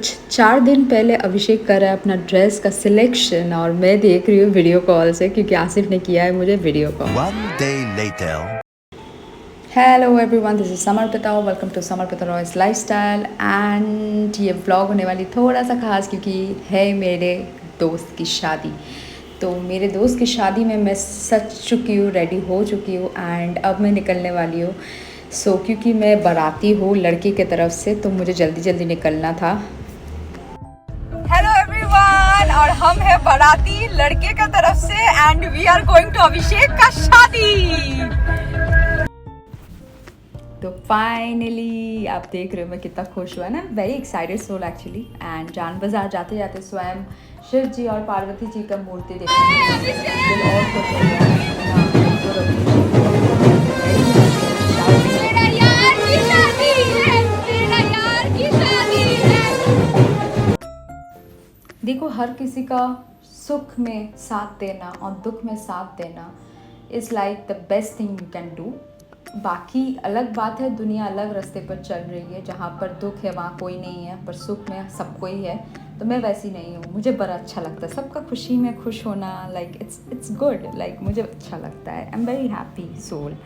कुछ 4 दिन पहले अभिषेक कर रहा है अपना ड्रेस का सिलेक्शन और मैं देख रही हूँ वीडियो कॉल से क्योंकि आसिफ ने किया है मुझे video call. One day later. Hello everyone, this is Samarpita, welcome to Samarpita Roy's lifestyle. And ये व्लॉग होने वाली थोड़ा सा खास क्योंकि है मेरे दोस्त की शादी। तो मेरे दोस्त की शादी में मैं सच चुकी हूँ, रेडी हो चुकी हूँ एंड अब मैं निकलने वाली हूँ। क्योंकि मैं बाराती हूँ लड़की के तरफ से तो मुझे जल्दी जल्दी निकलना था। हेलो एवरीवन, और हम हैं बाराती लड़के की तरफ से and we are going to Abhishek का शादी। तो फाइनली आप देख रहे हो मैं कितना खुश हुआ ना, very excited soul actually. And जान बाजार जाते जाते स्वयं शिव जी और पार्वती जी का मूर्ति देखो, हर किसी का सुख में साथ देना और दुख में साथ देना is like the best thing you can do. बाकी अलग बात है, दुनिया अलग रास्ते पर चल रही है, जहाँ पर दुख है वहाँ कोई नहीं है, पर सुख में सबको ही है। तो मैं वैसी नहीं हूँ, मुझे बड़ा अच्छा लगता है सबका खुशी में खुश होना। लाइक इट्स गुड, लाइक मुझे अच्छा लगता है। I am very happy soul.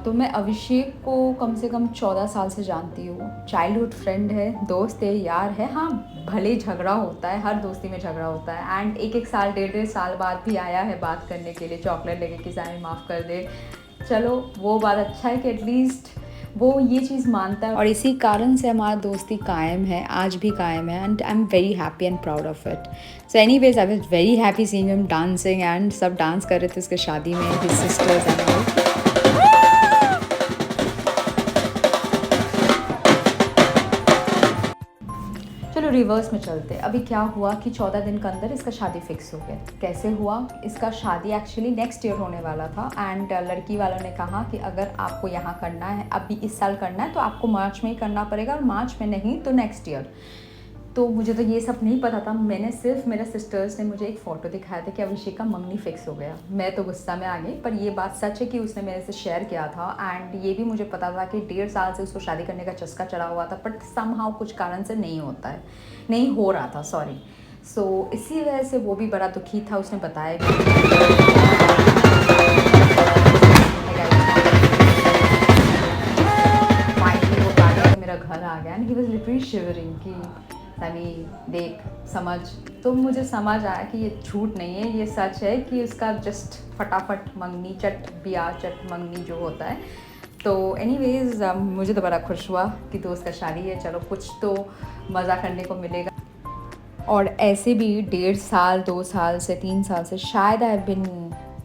तो मैं अभिषेक को कम से कम 14 साल से जानती हूँ। चाइल्डहुड फ्रेंड है, दोस्त है, यार है। हाँ, भले झगड़ा होता है, हर दोस्ती में झगड़ा होता है। एंड एक साल 1.5 साल बाद भी आया है बात करने के लिए, चॉकलेट लेके कि सारे माफ़ कर दे। चलो वो बात अच्छा है कि एटलीस्ट वो ये चीज़ मानता है और इसी कारण से हमारा दोस्ती कायम है, आज भी कायम है। And I am very happy and proud of it. So anyways, I was very happy seeing him dancing and सब डांस कर रहे थे उसके शादी में, हिज सिस्टर्स एंड ऑल। चलो रिवर्स में चलते। अभी क्या हुआ कि 14 दिन के अंदर इसका शादी फिक्स हो गया। कैसे हुआ? इसका शादी एक्चुअली नेक्स्ट ईयर होने वाला था एंड लड़की वालों ने कहा कि अगर आपको यहाँ करना है, अभी इस साल करना है तो आपको मार्च में ही करना पड़ेगा, और मार्च में नहीं तो नेक्स्ट ईयर। तो मुझे तो ये सब नहीं पता था। मैंने सिर्फ, मेरे सिस्टर्स ने मुझे एक फ़ोटो दिखाया था कि अभिषेक का मंगनी फिक्स हो गया। मैं तो गुस्सा में आ गई, पर ये बात सच है कि उसने मेरे से शेयर किया था। एंड ये भी मुझे पता था कि 1.5 साल से उसको शादी करने का चस्का चढ़ा हुआ था, बट समहाउ कुछ कारण से नहीं होता है, नहीं हो रहा था, सॉरी। सो इसी वजह से वो भी बड़ा दुखी था। उसने बताया फाइनली वो गाड़ी मेरा घर आ गया and he was literally shivering कि सनी देख समझ। तो मुझे समझ आया कि ये झूठ नहीं है, ये सच है कि उसका जस्ट फटाफट मंगनी चट ब्याह चट मंगनी जो होता है। तो एनीवेज मुझे तो बड़ा खुश हुआ कि दोस्त का शादी है, चलो कुछ तो मज़ा करने को मिलेगा। और ऐसे भी 1.5 साल 2 साल से 3 साल से शायद I have been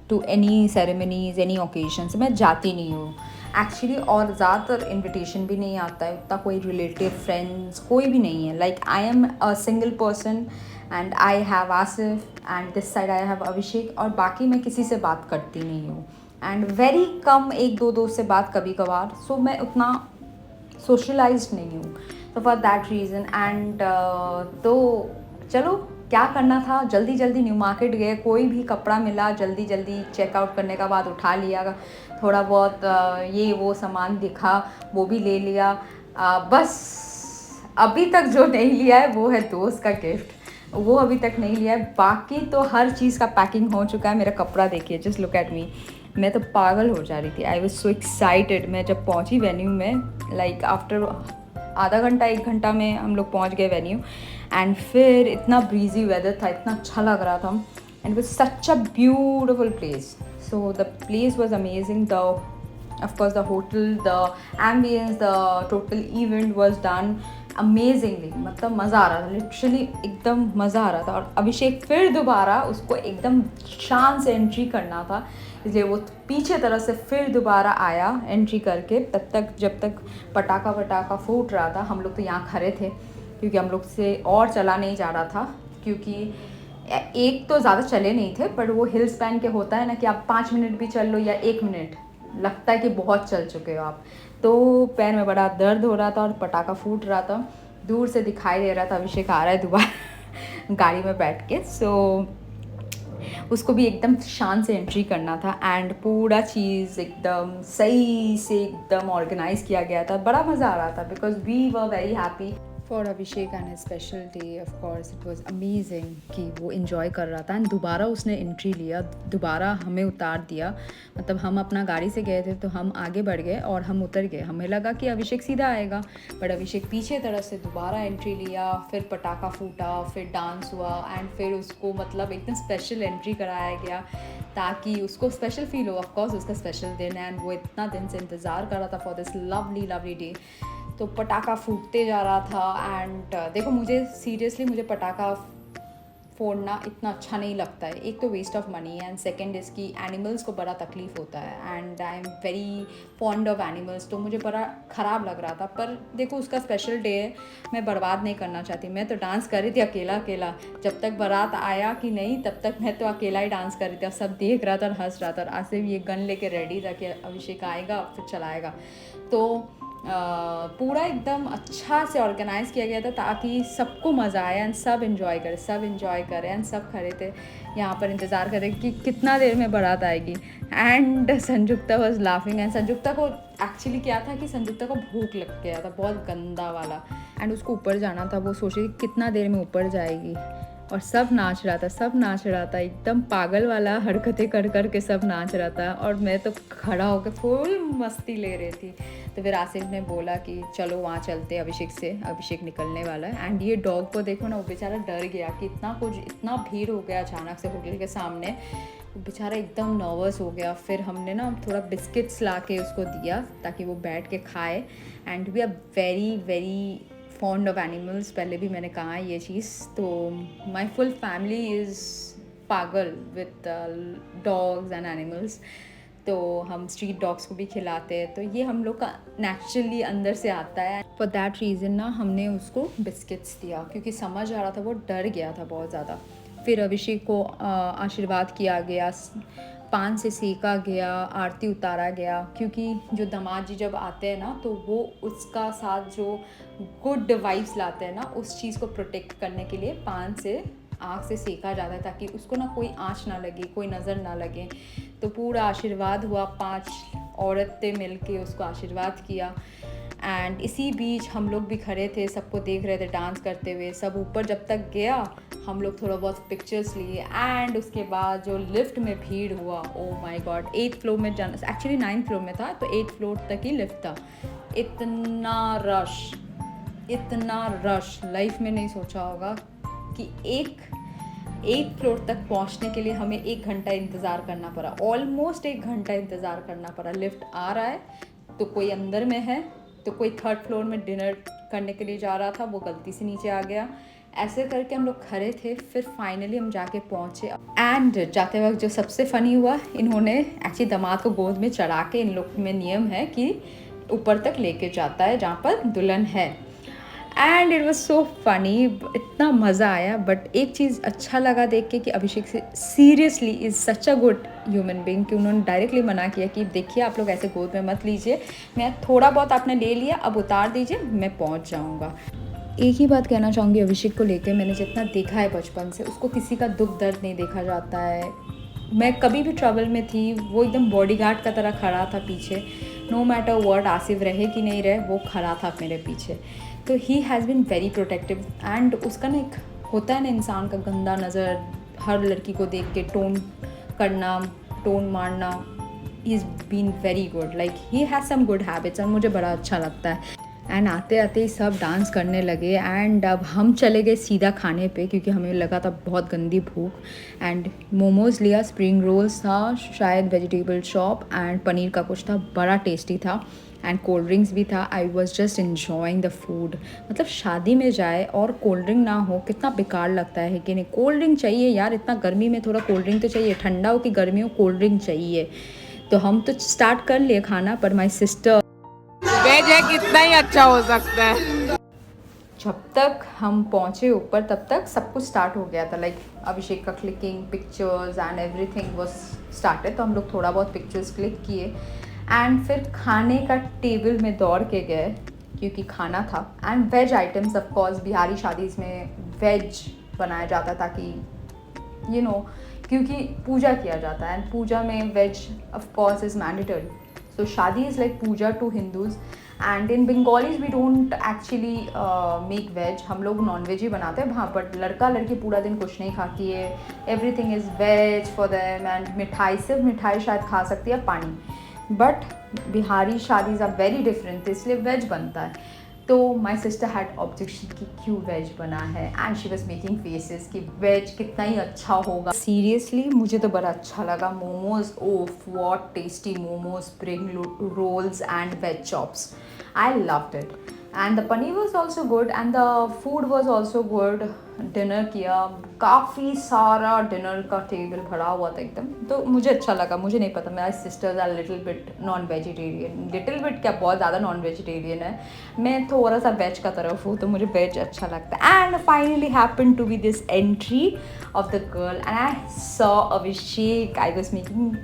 to any ceremonies, any occasions मैं जाती नहीं हूँ एक्चुअली। और ज़्यादातर इनविटेशन भी नहीं आता है उतना, कोई रिलेटिव फ्रेंड्स कोई भी नहीं है। Like I am a single person and I have Asif and this side I have Abhishek, और बाकी मैं किसी से बात करती नहीं हूँ। एंड वेरी कम 1-2 दोस्त से बात कभी कभार। सो मैं उतना सोशलाइज्ड नहीं हूँ, तो फॉर दैट रीज़न। एंड तो चलो क्या करना था, जल्दी जल्दी न्यू मार्केट गए, कोई भी कपड़ा मिला जल्दी जल्दी चेकआउट करने का बाद उठा लिया, थोड़ा बहुत ये वो सामान दिखा वो भी ले लिया। बस अभी तक जो नहीं लिया है वो है दोस्त का गिफ्ट, वो अभी तक नहीं लिया है। बाकी तो हर चीज़ का पैकिंग हो चुका है। मेरा कपड़ा देखिए, जस्ट लुक एट मी, मैं तो पागल हो जा रही थी। I was so excited. मैं जब पहुंची वेन्यू में, लाइक आफ्टर आधा घंटा 1 घंटा में हम लोग पहुंच गए वेन्यू। एंड फिर इतना ब्रीजी वेदर था, इतना अच्छा लग रहा था and was such a beautiful place. So the place was amazing. The of course the hotel, the ambience, the total event was done amazingly. मतलब मज़ा आ रहा था, लिटरली एकदम मज़ा आ रहा था। और अभिषेक फिर दोबारा उसको एकदम शान से एंट्री करना था, इसलिए वो पीछे तरह से फिर दोबारा आया एंट्री करके। तब तक जब तक पटाखा वटाखा फूट रहा था, हम लोग तो यहाँ खड़े थे क्योंकि हम लोग से और चला नहीं जा रहा था, क्योंकि एक तो ज़्यादा चले नहीं थे, पर वो हिल स्पैन के होता है ना कि आप 5 मिनट भी चल लो या 1 मिनट, लगता है कि बहुत चल चुके हो आप। तो पैर में बड़ा दर्द हो रहा था और पटाखा फूट रहा था, दूर से दिखाई दे रहा था अभिषेक आ रहा है दोबारा गाड़ी में बैठ के। सो उसको भी एकदम शान से एंट्री करना था एंड पूरा चीज़ एकदम सही से एकदम ऑर्गेनाइज किया गया था। बड़ा मज़ा आ रहा था because we were very happy. For Abhishek and his special day of course it was amazing कि वो इन्जॉय कर रहा था एंड दोबारा उसने एंट्री लिया, दोबारा हमें उतार दिया। मतलब हम अपना गाड़ी से गए थे तो हम आगे बढ़ गए और हम उतर गए, हमें लगा कि अभिषेक सीधा आएगा, बट अभिषेक पीछे तरफ से दोबारा एंट्री लिया, फिर पटाखा फूटा, फिर डांस हुआ एंड फिर उसको मतलब एकदम स्पेशल एंट्री कराया गया ताकि उसको स्पेशल फील हो। ऑफकोर्स उसका स्पेशल दिन है एंड वो इतना दिन से इंतज़ार कर रहा था for this lovely lovely day. तो पटाखा फूटते जा रहा था एंड देखो मुझे सीरियसली मुझे पटाखा फोड़ना इतना अच्छा नहीं लगता है। एक तो waste of money and second इसकी एनिमल्स को बड़ा तकलीफ़ होता है and I am very fond of animals, तो मुझे बड़ा ख़राब लग रहा था। पर देखो उसका स्पेशल डे है, मैं बर्बाद नहीं करना चाहती। मैं तो डांस कर रही थी अकेला अकेला, जब तक बारात आया कि नहीं तब तक मैं तो अकेला ही डांस कर रही थी और सब देख रहा था और हंस रहा था। और आसिफ ये गन लेके रेडी था कि अभिषेक आएगा फिर चलाएगा। तो पूरा एकदम अच्छा से ऑर्गेनाइज़ किया गया था ताकि सबको मज़ा आए एंड सब इन्जॉय करें एंड सब खड़े थे यहाँ पर इंतज़ार करें कि कितना देर में बारात आएगी। And Sanjukta was laughing and Sanjukta को एक्चुअली क्या था कि संजुक्ता को भूख लग गया था बहुत गंदा वाला एंड उसको ऊपर जाना था। वो सोच रही कितना देर में ऊपर जाएगी और सब नाच रहा था एकदम पागल वाला हरकतें कर कर के सब नाच रहा था और मैं तो खड़ा होकर फुल मस्ती ले रही थी। तो फिर आसिफ ने बोला कि चलो वहाँ चलते अभिषेक से, अभिषेक निकलने वाला है। एंड ये डॉग को देखो ना, वो बेचारा डर गया कि इतना भीड़ हो गया अचानक से होटल के सामने, बेचारा एकदम नर्वस हो गया। फिर हमने ना थोड़ा बिस्किट्स ला के उसको दिया ताकि वो बैठ के खाए। And we are very very fond of animals, पहले भी मैंने कहा ये चीज़। तो माई फुल फैमिली इज़ पागल विद डॉग्स एंड एनिमल्स। तो हम स्ट्रीट डॉग्स को भी खिलाते हैं, तो ये हम लोग का नेचुरली अंदर से आता है। फॉर दैट रीज़न ना हमने उसको बिस्किट्स दिया क्योंकि समझ आ रहा था वो डर गया था बहुत ज़्यादा। फिर अभिषेक को आशीर्वाद किया गया, पान से सेका गया, आरती उतारा गया क्योंकि जो दामाद जी जब आते हैं ना तो वो उसका साथ जो गुड वाइब्स लाते हैं ना उस चीज़ को प्रोटेक्ट करने के लिए पान से आँख से सेका जाता है ताकि उसको ना कोई आँच ना लगे, कोई नज़र ना लगे। तो पूरा आशीर्वाद हुआ, 5 औरतें मिलके उसको आशीर्वाद किया। एंड इसी बीच हम लोग भी खड़े थे, सबको देख रहे थे डांस करते हुए। सब ऊपर जब तक गया हम लोग थोड़ा बहुत पिक्चर्स लिए एंड उसके बाद जो लिफ्ट में भीड़ हुआ, oh my God, 8th floor में जाना, एक्चुअली 9th फ्लोर में था तो 8th फ्लोर तक ही लिफ्ट था। इतना रश लाइफ में नहीं सोचा होगा कि एक फ्लोर तक पहुंचने के लिए हमें 1 घंटा इंतज़ार करना पड़ा, ऑलमोस्ट 1 घंटा इंतज़ार करना पड़ा। लिफ्ट आ रहा है तो कोई अंदर में है, तो कोई 3rd फ्लोर में डिनर करने के लिए जा रहा था, वो गलती से नीचे आ गया। ऐसे करके हम लोग खड़े थे, फिर फाइनली हम जाके पहुँचे। एंड जाते वक्त जो सबसे फ़नी हुआ, इन्होंने एक्चुअली दामाद को गोद में चढ़ा के, इन लोग में नियम है कि ऊपर तक लेके जाता है जहाँ पर दुल्हन है। And it was so funny, इतना मज़ा आया। बट एक चीज़ अच्छा लगा देख के कि अभिषेक से seriously is such a good human being कि उन्होंने डायरेक्टली मना किया कि देखिए आप लोग ऐसे गोद में मत लीजिए, मैं थोड़ा बहुत आपने ले लिया, अब उतार दीजिए, मैं पहुंच जाऊंगा। एक ही बात कहना चाहूँगी अभिषेक को लेकर, मैंने जितना देखा है बचपन से, उसको किसी का दुख दर्द नहीं देखा जाता है। मैं कभी भी ट्रबल में थी, वो एकदम बॉडीगार्ड का तरह खड़ा था पीछे, नो मैटर व्हाट, आसिफ रहे कि नहीं रहे, वो खड़ा था मेरे पीछे। तो he has been very protective. And उसका ना एक होता है ना इंसान का गंदा नज़र, हर लड़की को देख के टोन करना, टोन मारना, he is been very good, like he has some good habits और मुझे बड़ा अच्छा लगता है। एंड आते आते ही सब डांस करने लगे एंड अब हम चले गए सीधा खाने पे क्योंकि हमें लगा था बहुत गंदी भूख। एंड मोमोज़ लिया, स्प्रिंग रोल्स था, शायद वेजिटेबल चॉप एंड पनीर का कुछ था, बड़ा टेस्टी था। एंड कोल्ड ड्रिंक्स भी था। I was just enjoying the food. मतलब शादी में जाए और कोल्ड ड्रिंक ना हो कितना बेकार लगता है कि नहीं। कोल्ड ड्रिंक चाहिए यार, इतना गर्मी में थोड़ा कोल्ड ड्रिंक तो चाहिए, ठंडा हो कि गर्मी हो कोल्ड ड्रिंक चाहिए। तो हम तो स्टार्ट कर लिए खाना, पर माई सिस्टर, वेज है कितना ही अच्छा हो सकता है। जब तक हम पहुँचे ऊपर तब तक सब कुछ स्टार्ट हो गया था, लाइक अभिषेक का clicking pictures and everything was started. तो हम लोग थोड़ा बहुत पिक्चर्स क्लिक किए एंड फिर खाने का टेबल में दौड़ के गए क्योंकि खाना था। And veg items, of course Bihari शादी में वेज बनाया जाता ताकि यू नो क्योंकि पूजा किया जाता है एंड पूजा में veg of course is mandatory. So shadi is like puja to Hindus and in Bengalis we don't actually make veg, हम लोग नॉन वेज ही बनाते हैं वहाँ, बट लड़का लड़की पूरा दिन कुछ नहीं खाती है, everything is veg for them. And मिठाई, सिर्फ मिठाई शायद खा सकती है, पानी। But Bihari shaadis are very different, इसलिए वेज बनता है। तो माई सिस्टर हैड ऑब्जेक्शन कि क्यों वेज बना है, and she was making faces कि वेज कितना ही अच्छा होगा। सीरियसली मुझे तो बड़ा अच्छा लगा। Momos, oof what tasty momos, spring rolls and veg chops, I loved it. And the paneer was also good and the food was also good. Dinner किया, काफ़ी सारा डिनर का टेबल भरा हुआ था एकदम, तो मुझे अच्छा लगा। मुझे नहीं पता, मेरा sisters are little bit non vegetarian, little bit क्या, बहुत ज़्यादा नॉन वेजिटेरियन है, मैं थोड़ा सा वेज का तरफ हूँ, तो मुझे वेज अच्छा लगता है। And finally happen to be this entry of the girl and I saw Abhishek. I was making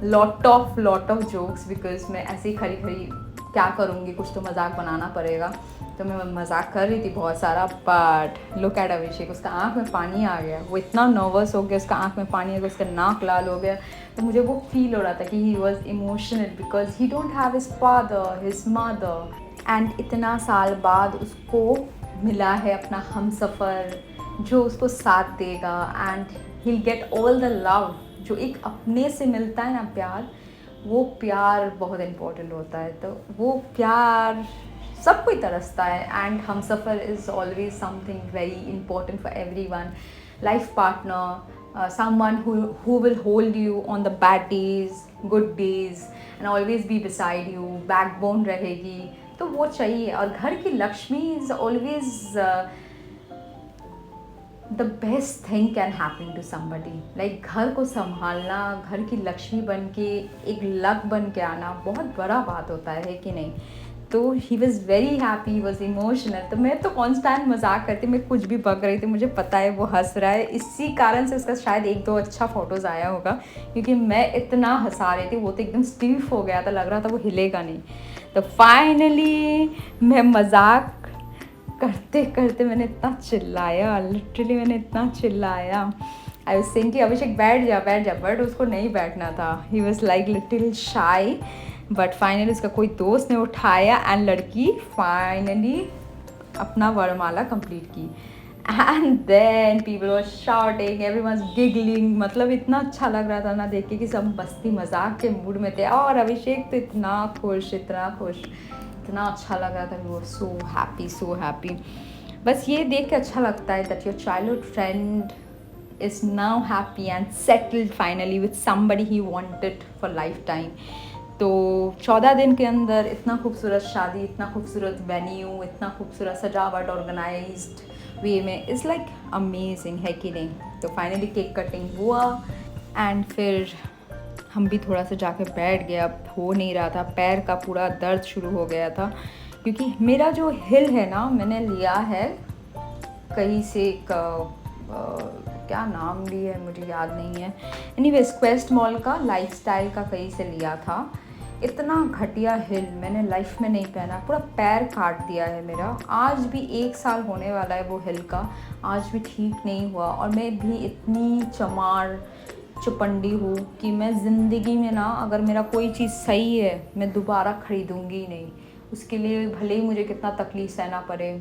lot of jokes because मैं ऐसे ही खरी खरी क्या करूँगी, कुछ तो मजाक बनाना पड़ेगा, तो मैं मजाक कर रही थी बहुत सारा। बट लुक एट अभिषेक, उसका आँख में पानी आ गया, वो इतना नर्वस हो गया, उसका आँख में पानी आ गया, उसका नाक लाल हो गया, तो मुझे वो फील हो रहा था कि he was emotional because he don't have his father, his mother, and इतना साल बाद उसको मिला है अपना हमसफ़र जो उसको साथ देगा, and he'll get all the love जो एक अपने से मिलता है ना प्यार, वो प्यार बहुत इम्पोर्टेंट होता है। तो वो प्यार सब कोई तरसता है, and Humsafar is always something very important for everyone. Life partner, someone who will hold you on the bad days, good days, and always be beside you, backbone रहेगी, तो वो चाहिए। और घर की Lakshmi is always the best thing can happen to somebody. Like घर को संभालना, घर की लक्ष्मी बन के, एक लक बन के आना बहुत बड़ा बात होता है कि नहीं। तो he was very happy, he was emotional. तो मैं तो कॉन्स्टेंट मजाक करती, मैं कुछ भी बक रही थी, मुझे पता है वो हंस रहा है, इसी कारण से उसका शायद एक दो अच्छा फ़ोटोज़ आया होगा, क्योंकि मैं इतना हंसा रही थी, वो तो एकदम स्टीफ हो गया था, लग रहा था वो हिलेगा नहीं। तो फाइनली मैं मजाक करते करते मैंने इतना चिल्लाया, लिटरली मैंने इतना चिल्लाया। आई वाज सेइंग कि अभिषेक बैठ जा, बट उसको नहीं बैठना था, ही वॉज लाइक लिटिल शाई। बट फाइनली उसका कोई दोस्त ने उठाया एंड लड़की फाइनली अपना वरमाला कंप्लीट की। And then people were shouting, everyone giggling, मतलब इतना अच्छा लग रहा था ना देख के कि सब मस्ती मजाक के मूड में थे, और अभिषेक तो इतना खुश, इतना अच्छा लग रहा था। We were so happy. बस ये देख के अच्छा लगता है that your childhood friend is now happy and settled finally with somebody he wanted for lifetime। तो 14 दिन के अंदर इतना खूबसूरत शादी, इतना खूबसूरत वेन्यू, इतना खूबसूरत सजावट ऑर्गेनाइज्ड वे में, इज़ लाइक अमेजिंग, है कि नहीं। तो फाइनली केक कटिंग हुआ एंड फिर हम भी थोड़ा सा जाके बैठ गए, अब हो नहीं रहा था, पैर का पूरा दर्द शुरू हो गया था, क्योंकि मेरा जो हिल है ना, मैंने लिया है कहीं से क्या नाम भी है मुझे याद नहीं है, एनीवेज क्वेस्ट मॉल का लाइफस्टाइल का कहीं से लिया था। इतना घटिया हिल मैंने लाइफ में नहीं पहना, पूरा पैर काट दिया है मेरा। आज भी 1 साल होने वाला है वो हिल का, आज भी ठीक नहीं हुआ। और मैं भी इतनी चमार चुपंडी हूँ कि मैं ज़िंदगी में ना, अगर मेरा कोई चीज़ सही है मैं दोबारा ख़रीदूँगी ही नहीं, उसके लिए भले ही मुझे कितना तकलीफ़ सहना पड़े।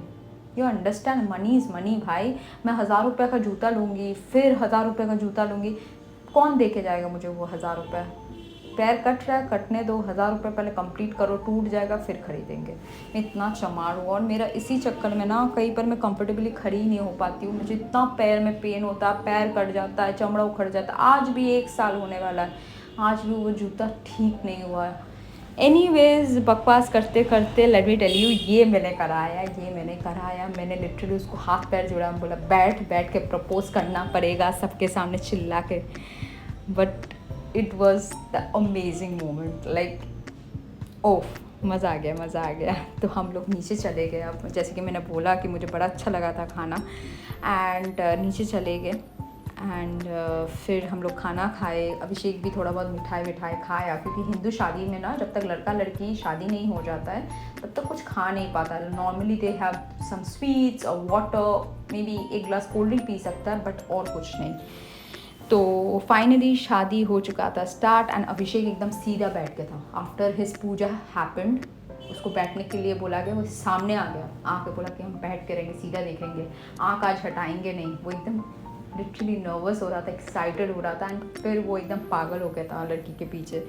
You understand, money is money भाई। मैं 1000 रुपये का जूता लूँगी, फिर 1000 रुपये का जूता लूँगी, कौन दे के जाएगा मुझे वो 1000 रुपये। पैर कट रहा है, कटने दो, 1000 रुपये पहले कंप्लीट करो, टूट जाएगा फिर ख़रीदेंगे। मैं इतना चमार हूँ, और मेरा इसी चक्कर में ना कहीं पर मैं कंफर्टेबली खड़ी नहीं हो पाती हूँ। मुझे इतना पैर में पेन होता है, पैर कट जाता है, चमड़ा उखड़ जाता है। आज भी 1 साल होने वाला है, आज भी वो जूता ठीक नहीं हुआ है। एनीवेज बकवास करते करते लेट मी टेल यू, ये मैंने कराया। मैंने लिटरली उसको हाथ पैर जोड़ा, बोला बैठ के प्रपोज करना पड़ेगा सबके सामने चिल्ला के। But it was the amazing moment, like oof, मज़ा आ गया। तो हम लोग नीचे चले गए। अब जैसे कि मैंने बोला कि मुझे बड़ा अच्छा लगा था खाना, एंड नीचे चले गए एंड फिर हम लोग खाना खाए। अभिषेक भी थोड़ा बहुत मिठाई खाया, क्योंकि हिंदू शादी में ना जब तक लड़का लड़की शादी नहीं हो जाता है तब तक कुछ खा नहीं पाता। Normally they have some sweets और water, maybe 1 glass cold drink पी सकता है, बट और कुछ नहीं। तो फाइनली शादी हो चुका था स्टार्ट, एंड अभिषेक एकदम सीधा बैठ गया था। आफ्टर हिज पूजा हैपेंड, उसको बैठने के लिए बोला गया, वो सामने आ गया, आके बोला कि हम बैठ के रहेंगे, सीधा देखेंगे, आँख आज हटाएंगे नहीं। वो एकदम लिटरली नर्वस हो रहा था, एक्साइटेड हो रहा था, एंड फिर वो एकदम पागल हो गया था लड़की के पीछे।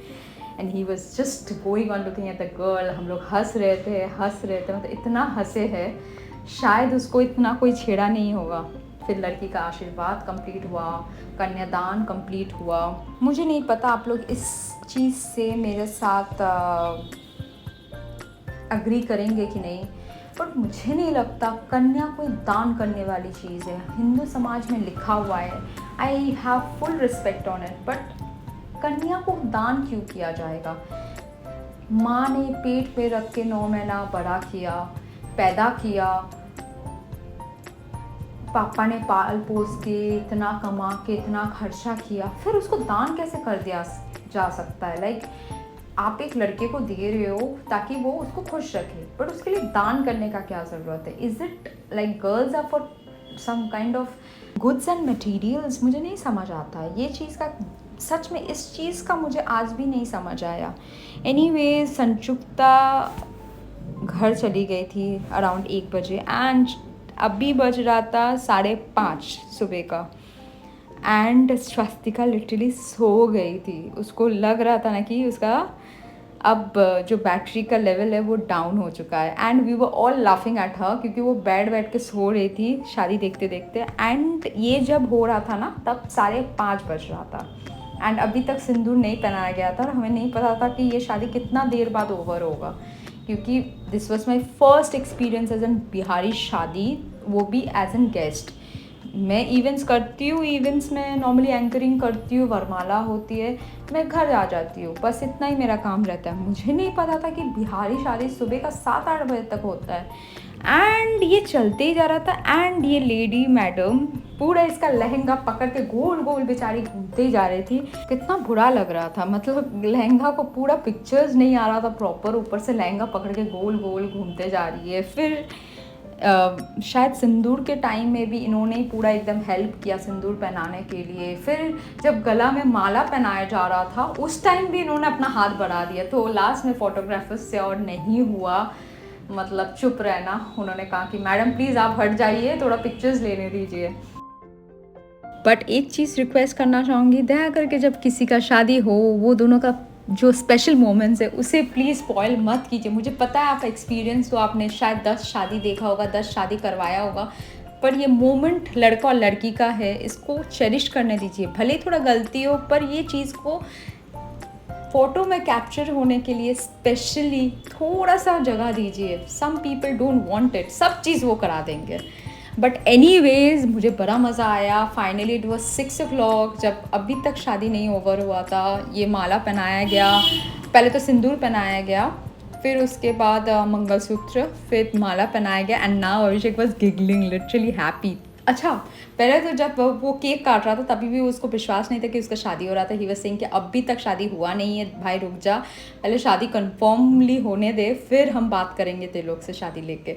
And he was just going on looking at the girl. हम लोग हंस रहे थे, मतलब इतना हंसे हैं, शायद उसको इतना कोई छेड़ा नहीं होगा। फिर लड़की का आशीर्वाद कंप्लीट हुआ, कन्यादान कंप्लीट हुआ। मुझे नहीं पता आप लोग इस चीज़ से मेरे साथ अग्री करेंगे कि नहीं, बट मुझे नहीं लगता कन्या कोई दान करने वाली चीज़ है। हिंदू समाज में लिखा हुआ है, I have full respect on it, but कन्या को दान क्यों किया जाएगा? माँ ने पेट पे रख के 9 महीना बड़ा किया, पैदा किया, पापा ने पाल पोस के इतना कमा के इतना खर्चा किया, फिर उसको दान कैसे कर दिया जा सकता है? लाइक आप एक लड़के को दे रहे हो ताकि वो उसको खुश रखे, बट उसके लिए दान करने का क्या ज़रूरत है? Is it like girls are for some kind of goods and materials? मुझे नहीं समझ आता है ये चीज़ का, सच में इस चीज़ का मुझे आज भी नहीं समझ आया। एनीवे, संजुक्ता घर चली गई थी अराउंड 1 बजे, एंड अभी बज रहा था 5:30 सुबह का, एंड स्वास्तिका लिटरली सो गई थी। उसको लग रहा था ना कि उसका अब जो बैटरी का लेवल है वो डाउन हो चुका है, and we were all laughing at her, क्योंकि वो बैठ के सो रही थी शादी देखते देखते। एंड ये जब हो रहा था ना, तब 5:30 बज रहा था, एंड अभी तक सिंदूर नहीं पहनाया गया था, और हमें नहीं पता था कि ये शादी कितना देर बाद ओवर होगा, क्योंकि this was my first experience as an Bihari shadi, वो भी एज एन गेस्ट। मैं इवेंट्स करती हूँ, इवेंट्स में नॉर्मली एंकरिंग करती हूँ, वरमाला होती है, मैं घर आ जाती हूँ, बस इतना ही मेरा काम रहता है। मुझे नहीं पता था कि बिहारी शादी सुबह का 7-8 बजे तक होता है, एंड ये चलते ही जा रहा था। एंड ये लेडी मैडम पूरा इसका लहंगा पकड़ के गोल गोल बेचारी घूमते ही जा रही थी, कितना बुरा लग रहा था। मतलब लहंगा को पूरा पिक्चर्स नहीं आ रहा था प्रॉपर, ऊपर से लहंगा पकड़ के गोल गोल घूमते जा रही है। फिर शायद सिंदूर के टाइम में भी इन्होंने ही पूरा एकदम हेल्प किया सिंदूर पहनाने के लिए। फिर जब गला में माला पहनाया जा रहा था, उस टाइम भी इन्होंने अपना हाथ बढ़ा दिया, तो लास्ट में फोटोग्राफर्स से और नहीं हुआ, मतलब चुप रहना। उन्होंने कहा कि मैडम प्लीज़ आप हट जाइए, थोड़ा पिक्चर्स लेने दीजिए। बट एक चीज़ रिक्वेस्ट करना चाहूँगी, दया करके जब किसी का शादी हो, वो दोनों का जो स्पेशल मोमेंट्स है उसे प्लीज़ स्पॉइल मत कीजिए। मुझे पता है आप एक्सपीरियंस तो आपने शायद 10 शादी देखा होगा, 10 शादी करवाया होगा, पर ये मोमेंट लड़का और लड़की का है, इसको चेरिश करने दीजिए। भले थोड़ा गलती हो, पर ये चीज़ को फ़ोटो में कैप्चर होने के लिए स्पेशली थोड़ा सा जगह दीजिए। Some people don't want it, सब चीज़ वो करा देंगे। बट एनीवेज मुझे बड़ा मज़ा आया। फाइनली इट वॉज 6 o'clock, जब अभी तक शादी नहीं ओवर हुआ था। ये माला पहनाया गया, पहले तो सिंदूर पहनाया गया, फिर उसके बाद मंगलसूत्र, फिर माला पहनाया गया, and now Abhishek was giggling, literally happy. अच्छा, पहले तो जब वो केक काट रहा था तभी भी उसको विश्वास नहीं था कि उसका शादी हो रहा था। ही वाज सेइंग कि अभी तक शादी हुआ नहीं है भाई, रुक जा, पहले शादी कन्फर्मली होने दे, फिर हम बात करेंगे तेरे लोग से शादी लेके।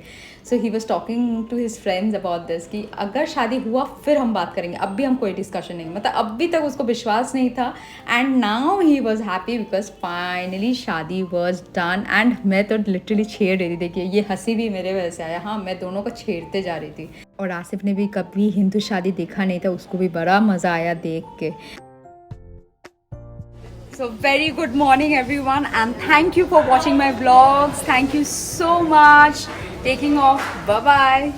So he was talking to his friends about this कि अगर शादी हुआ फिर हम बात करेंगे, अभी हम कोई डिस्कशन नहीं, मतलब अभी तक उसको विश्वास नहीं था। And now he was happy because finally शादी वॉज डन। एंड मैं तो लिटरली छेड़ रही थी, देखिए ये हंसी भी मेरे वजह से आया, हाँ मैं दोनों को छेड़ते जा रही थी। और आसिफ ने भी कभी हिंदू शादी देखा नहीं था, उसको भी बड़ा मज़ा आया देख के। So very good morning everyone, and thank you for watching my vlogs. Thank you so much. Taking off. Bye bye.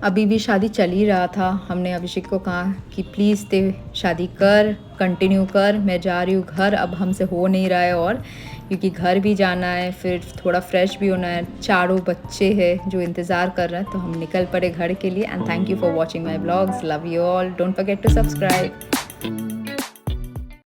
अभी भी शादी चल ही रहा था। हमने अभिषेक को कहा कि प्लीज़ ते शादी कर, कंटिन्यू कर, मैं जा रही हूँ घर, अब हमसे हो नहीं रहा है, और क्योंकि घर भी जाना है, फिर थोड़ा फ्रेश भी होना है, 4 बच्चे हैं जो इंतज़ार कर रहे हैं, तो हम निकल पड़े घर के लिए। And thank you for watching my blogs, love you all, don't forget to subscribe.